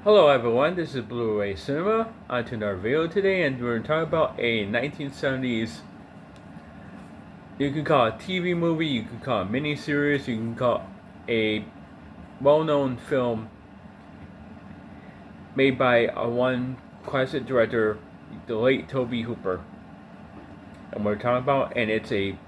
Hello everyone, this is Blu-ray Cinema. On to another video today, and we're going to talk about a 1970s, you can call it a TV movie, you can call it a miniseries, you can call it a well-known film made by one classic director, the late Tobe Hooper. And we're talking about, and it's a,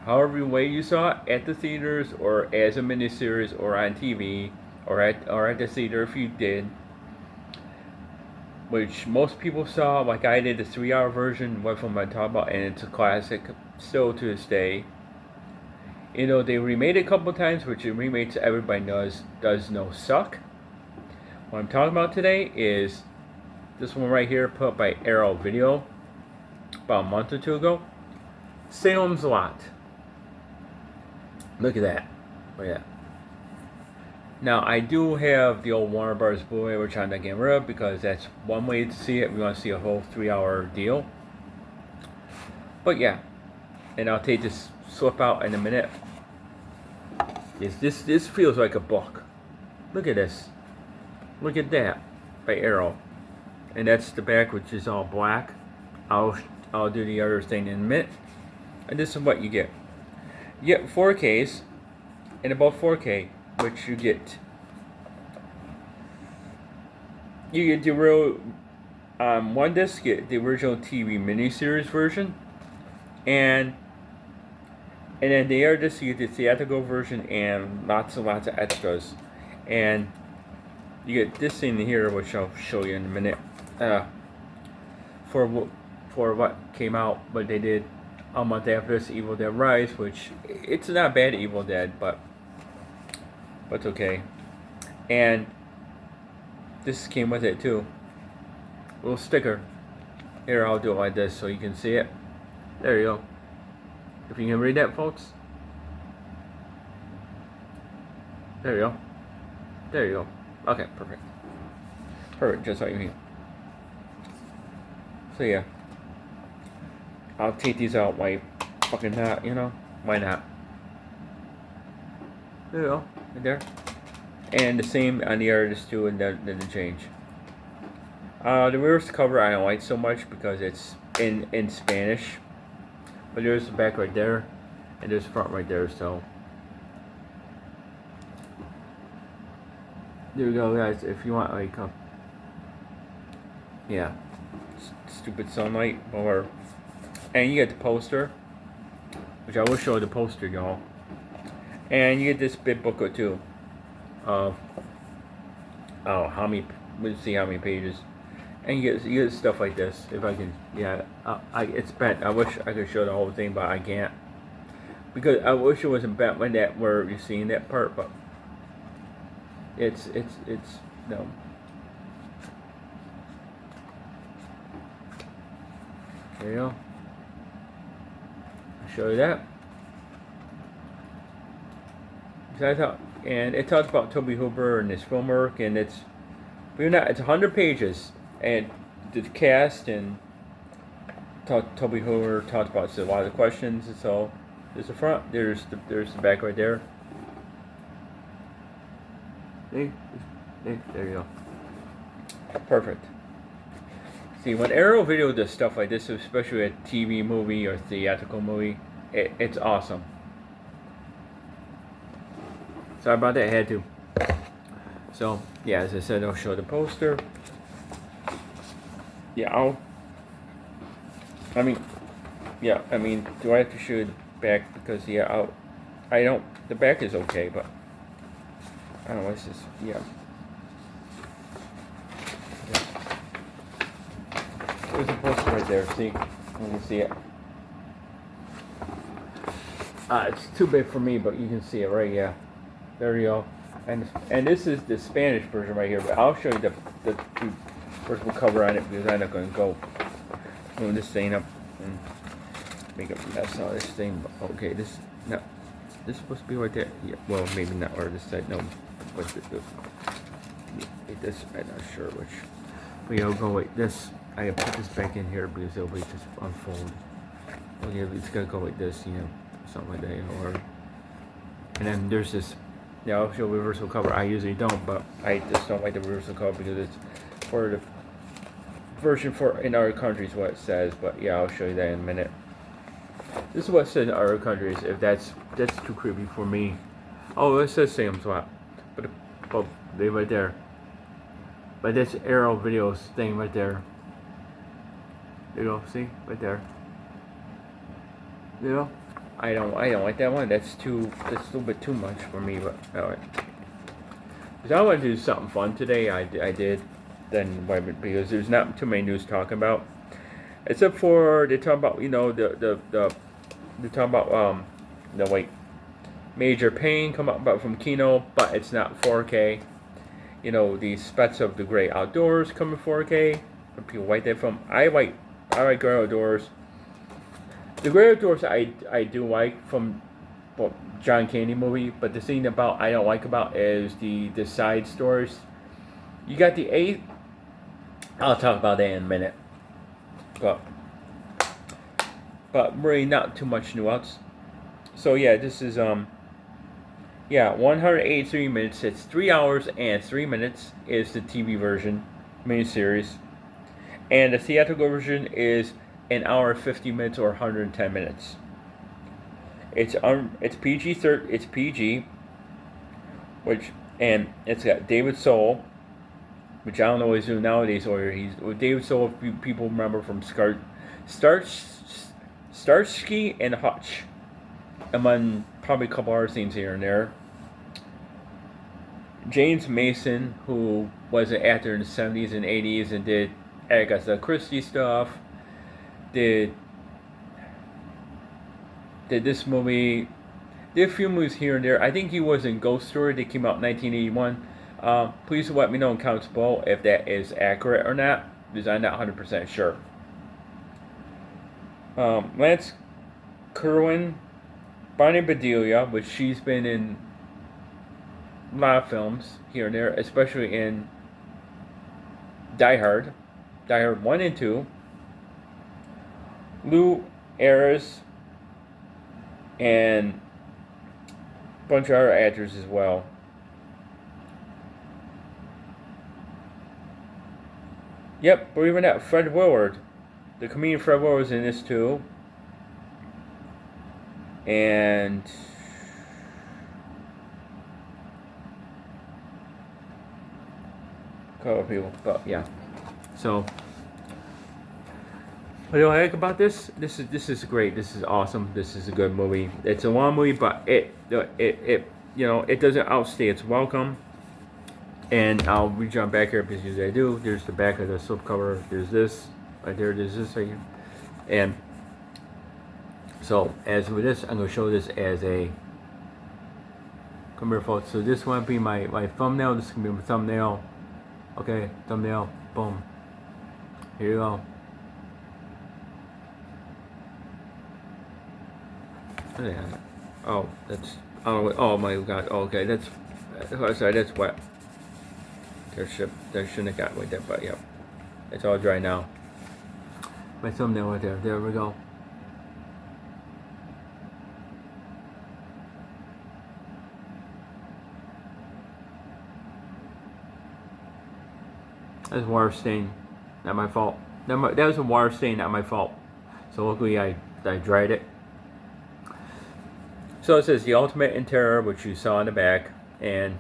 however way you saw it, at the theaters, or as a miniseries, or on TV, or at the theater if you did, which most people saw, like I did, the 3-hour version, what film I talk about, and it's a classic still to this day. You know, they remade it a couple times, which the remakes everybody does know suck. What I'm talking about today is this one right here, put up by Arrow Video about a month or two ago. Salem's Lot. Look at that. Look at that. Now, I do have the old Warner Bros. Blu-ray, which I'm not getting rid of because that's one way to see it. We want to see a whole 3-hour deal. But yeah, and I'll take this slip out in a minute. This feels like a book. Look at this. Look at that by Arrow, and that's the back, which is all black. I'll do the other thing in a minute. And this is what you get. You get 4Ks, and above 4K. Which you get the real one disc, you get the original TV miniseries version, and then the other disc you get the theatrical version and lots and lots of extras, and you get this thing here, which I'll show you in a minute, for what came out, but they did a month after this, Evil Dead Rise, which it's not bad Evil Dead, but it's okay. And this came with it too. A little sticker. Here, I'll do it like this so you can see it. There you go. If you can read that, folks. There you go. There you go. Okay, perfect. Perfect, just like me. So yeah. I'll take these out. Why fucking not, you know? Why not? There you go. Right there. And the same on the others too, and then the change. The reverse cover I don't like so much because it's in Spanish. But there's the back right there, and there's the front right there, so. There we go, guys. If you want, like, yeah, stupid sunlight, or, and you get the poster, which I will show the poster, y'all. And you get this big booklet too. How many? Let's see how many pages. And you get stuff like this. If I can, yeah. It's bent. I wish I could show the whole thing, but I can't because I wish it wasn't bent when that where you're seeing that part. But it's no. There you go. I'll show you that. And it talks about Tobe Hooper and his film work, and it's 100 pages, and the cast and Tobe Hooper talked about a lot of the questions, and so there's the front, there's the back right there. See, there you go. Perfect. See, when Arrow Video does stuff like this, especially a TV movie or theatrical movie, it's awesome. Sorry about that, I had to. So, yeah, as I said, I'll show the poster. Yeah, I mean, do I have to show you the back? Because, yeah, the back is okay, but, I don't know, it's just, yeah. There's a poster right there, see? You can see it. It's too big for me, but you can see it, right? Yeah. There you go, and this is the Spanish version right here. But I'll show you the first we'll cover on it because I'm not going to go move this thing up and make a mess out of this thing. But okay, this is supposed to be right there. Yeah, well maybe not, or this side. No, but this I'm not sure which. But yeah, I'll go like this. I gotta put this back in here because it'll be just unfold. Well, yeah, it's gotta go like this, you know, something like that, you know, or. And then there's this Yeah, I'll show reversal cover. I usually don't, but I just don't like the reversal cover because it's for the version for in other countries what it says. But yeah, I'll show you that in a minute. This is what it says in other countries. If that's too creepy for me. Oh, it says Salem swap, but oh, they right there. But this Arrow Videos thing right there. You know, see right there. You know, I don't like that one. That's a little bit too much for me. But alright. Because I want to do something fun today. I did. Then because there's not too many news talking about. Except for they talk about they talk about the Major Pain come up from Kino, but it's not 4K. You know, the Spets of the Great Outdoors come in 4K. For people like that from I like Great Outdoors. The Great Outdoors I do like from John Candy movie, but the thing about I don't like about is the side stories. You got the 8. I'll talk about that in a minute. But really not too much nuance. So yeah, this is 183 minutes. It's 3 hours and 3 minutes is the TV version, miniseries, and the theatrical version is an hour 50 minutes or 110 minutes. It's PG it's PG, and it's got David Soul, which I don't know what he's doing nowadays, or he's David Soul. If people remember from Starsky and Hutch, among probably a couple other things here and there. James Mason, who was an actor in the 70s and 80s and did Agatha Christie stuff, did this movie, did a few movies here and there. I think he was in Ghost Story that came out in 1981. Please let me know in comments below if that is accurate or not, because I'm not 100% sure. Lance Kerwin, Bonnie Bedelia, which she's been in a lot of films here and there, especially in Die Hard 1 and 2. Lou Ayres and a bunch of other actors as well. Yep, believe it or not, Fred Willard, the comedian Fred Willard was in this too. And a couple of people, but yeah. So what do I like about this? This is great. This is awesome. This is a good movie. It's a long movie, but it doesn't outstay its welcome. And I'll jump back here because I do. There's the back of the slipcover. There's this right there. There's this right here. And so as with this, I'm going to show this as a come here, folks. So this one be my thumbnail. This is going to be my thumbnail. Okay, thumbnail. Boom. Here you go. Oh, that's oh my god. Oh, okay, that's sorry. That's wet. There shouldn't have got with that, but yeah, it's all dry now. My thumbnail right there. There we go. That's water stain, not my fault. That was a water stain, not my fault. So luckily I dried it. So it says The Ultimate in Terror, which you saw in the back, and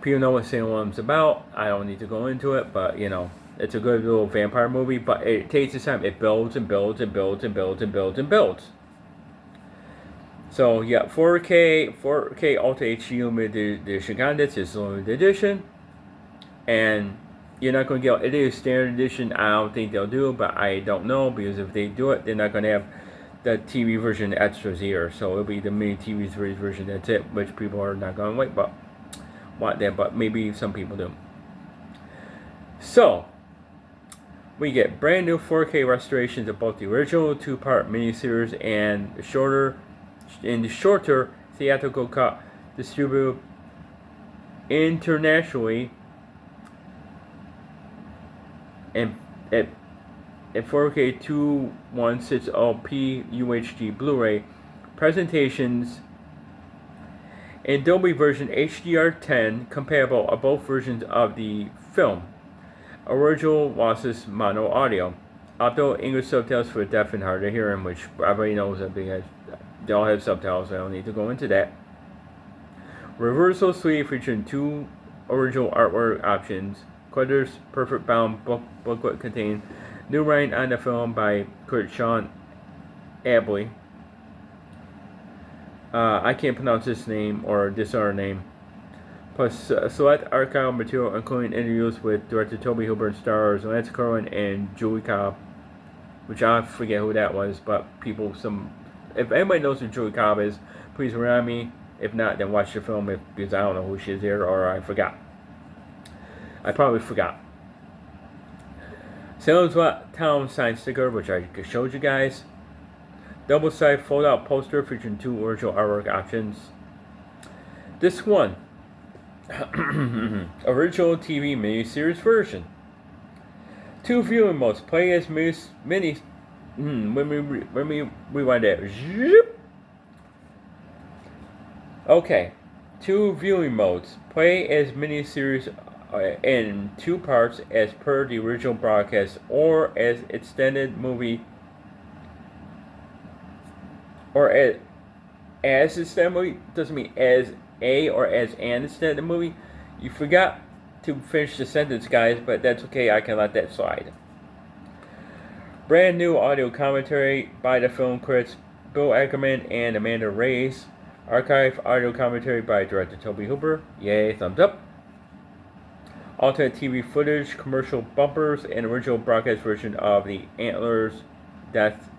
people know what Salem's about. I don't need to go into it, but you know, it's a good little vampire movie, but it takes its time. It builds and builds and builds and builds and builds and builds. So yeah, 4K Ultra HD limited edition content is limited edition, and you're not going to get it is standard edition. I don't think they'll do it, but I don't know, because if they do it, they're not going to have the TV version extras here. So it'll be the mini TV series version. That's it, which people are not going to wait, but want that, but maybe some people do. So we get brand new 4K restorations of both the original 2-part miniseries and the shorter theatrical cut, distributed internationally and at 4K 2160p UHD Blu-ray presentations and Dolby version HDR10 compatible of both versions of the film. Original lossless mono audio. Optional English subtitles for deaf and hard of hearing, which everybody knows that they all have subtitles. I don't need to go into that. Reversal sleeve featuring 2 original artwork options. Clutter's perfect bound booklet contains new writing on the film by critic Sean Abley. I can't pronounce this name or this other name. Plus select archival material including interviews with director Toby Hooper and stars Lance Kerwin and Julie Cobb, which I forget who that was, but if anybody knows who Julie Cobb is, please remind me. If not, then watch the film because I don't know who she is here or I forgot. I probably forgot. Salem's Town sign sticker, which I showed you guys. Double-sided fold-out poster featuring 2 original artwork options. This one, original TV miniseries version. 2 viewing modes. Play as mini. Let me rewind that. Okay, 2 viewing modes. Play as miniseries in 2 parts as per the original broadcast, or as extended movie. Or as extended movie doesn't mean as a or as an extended movie. You forgot to finish the sentence, guys, but that's okay. I can let that slide. Brand new audio commentary by the film critics Bill Ackerman and Amanda Reyes. Archive audio commentary by director Toby Hooper. Yay, thumbs up. Alternate TV footage, commercial bumpers, and original broadcast version of the Antlers death,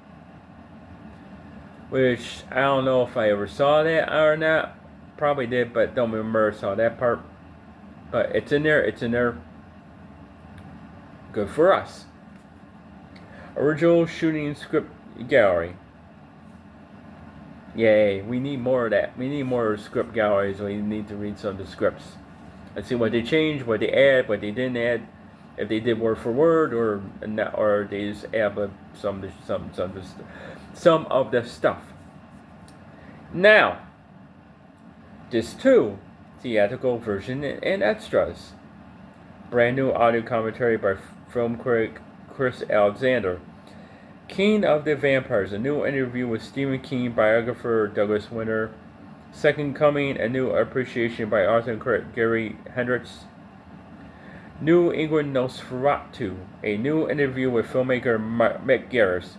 which I don't know if I ever saw that or not. Probably did, but don't remember saw that part. But it's in there. It's in there. Good for us. Original shooting script gallery. Yay, we need more of that. We need more script galleries. We need to read some of the scripts and see what they changed, what they add, what they didn't add, if they did word for word or they just add some of the stuff. Now, disc 2, theatrical version and extras. Brand new audio commentary by film critic Chris Alexander. King of the Vampires, a new interview with Stephen King biographer Douglas Winter. Second Coming, a new appreciation by author and critic Gary Hendricks. New England Nosferatu, a new interview with filmmaker Mick Garris.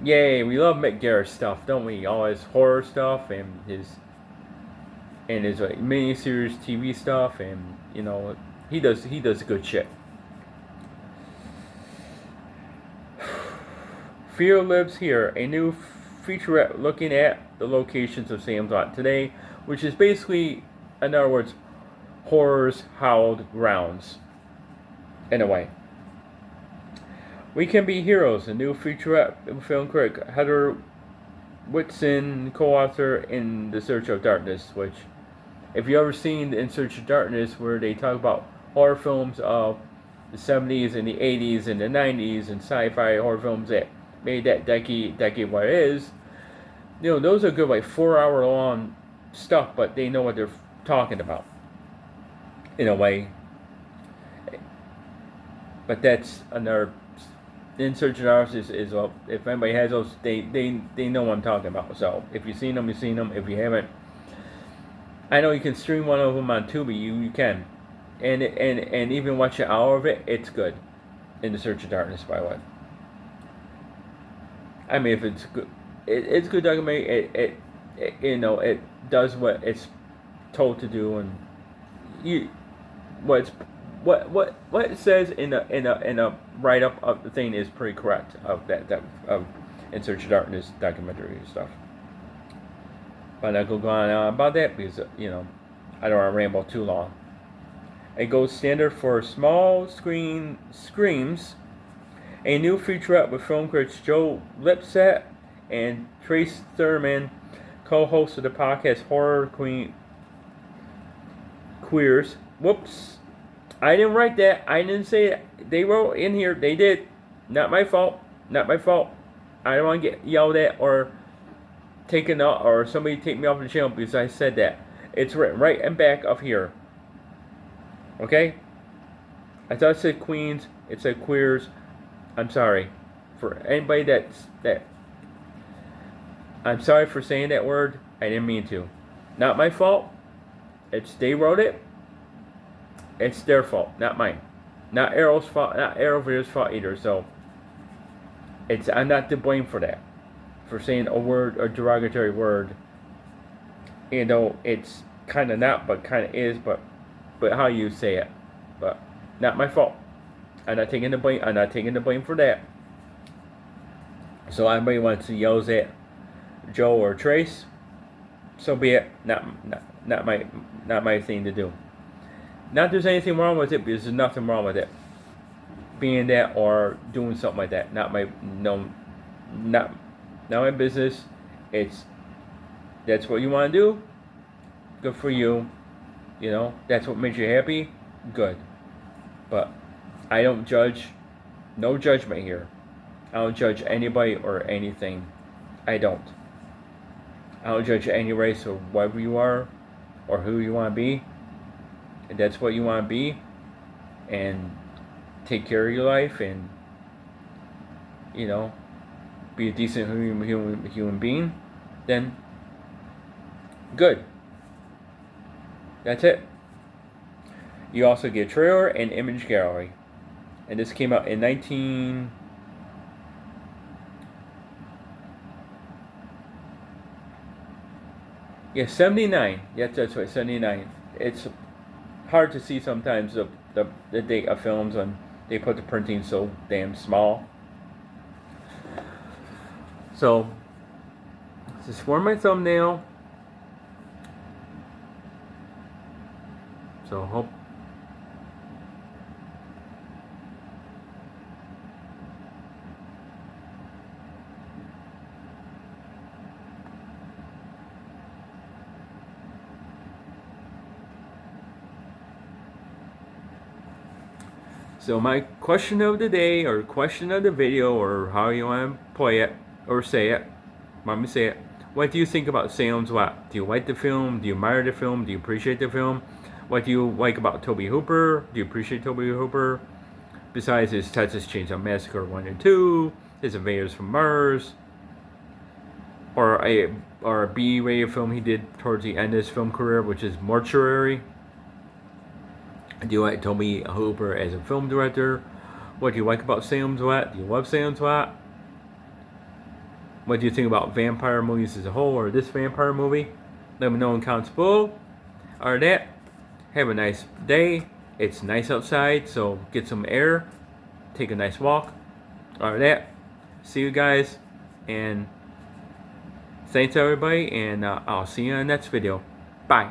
Yay, we love Mick Garris stuff, don't we? All his horror stuff and his miniseries TV stuff, and he does good shit. Fear Lives Here, a new featurette looking at the locations of Salem's Lot today, which is basically, in other words, horror's hallowed grounds, in a way. We Can Be Heroes, a new featurette film critic Heather Whitson, co-author in The Search of Darkness, which, if you ever seen In Search of Darkness, where they talk about horror films of the 70s and the 80s and the 90s and sci-fi horror films that made that decade what it is, those are good, like 4-hour long stuff, but they know what they're talking about, in a way. But that's another. In Search of Darkness is if anybody has those, they know what I'm talking about. So if you've seen them, you've seen them. If you haven't, I know you can stream one of them on Tubi. You can, and even watch an hour of it. It's good. In the Search of Darkness, by the way. I mean, if it's good, it's good documentary. It does what it's told to do, and what it says in a write up of the thing is pretty correct of that of In Search of Darkness documentary and stuff. But I'm not gonna go on about that because I don't want to ramble too long. A gold standard for small screen screams. A new featurette with film critics Joe Lipset and Trace Thurman, co-host of the podcast Horror Queers. Whoops. I didn't write that. I didn't say it. They wrote in here. They did. Not my fault. Not my fault. I don't want to get yelled at or taken out or somebody take me off the channel because I said that. It's written right in back of here. Okay? I thought it said queens. It said queers. I'm sorry. For anybody that I'm sorry for saying that word. I didn't mean to. Not my fault. They wrote it. It's their fault, not mine. Not Arrow's fault, not Arrowverse's fault either. So I'm not to blame for that. For saying a derogatory word. You know, it's kind of not, but kind of is, but how you say it. But not my fault. I'm not taking the blame. I'm not taking the blame for that. So anybody wants to yell at Joe or Trace, so be it. Not my thing to do. Not there's anything wrong with it, because there's nothing wrong with it. Being that or doing something like that. Not my business. That's what you want to do. Good for you. You know, that's what makes you happy. Good. But I don't judge. No judgment here. I don't judge anybody or anything. I don't judge any race or whatever you are or who you want to be. And that's what you want to be. And take care of your life and, you know, be a decent human being. Then, good. That's it. You also get a trailer and image gallery. And this came out in 79. Yes, that's right, 79. It's hard to see sometimes the date of films when they put the printing so damn small. So, this is for my thumbnail. So, hope. So my question of the day, or question of the video, or how you want to play it, or say it, let me say it. What do you think about Salem's Lot? Do you like the film? Do you admire the film? Do you appreciate the film? What do you like about Tobe Hooper? Do you appreciate Tobe Hooper? Besides his Texas Chainsaw Massacre 1 and 2, his Invaders from Mars, or a B-rated film he did towards the end of his film career, which is Mortuary. Do you like Tobe Hooper as a film director? What do you like about Salem's Lot? Do you love Salem's Lot? What do you think about vampire movies as a whole, or this vampire movie? Let me know in comments below. Other than that, have a nice day. It's nice outside, so get some air. Take a nice walk. Other than that, see you guys, and thanks everybody, and I'll see you in the next video. Bye.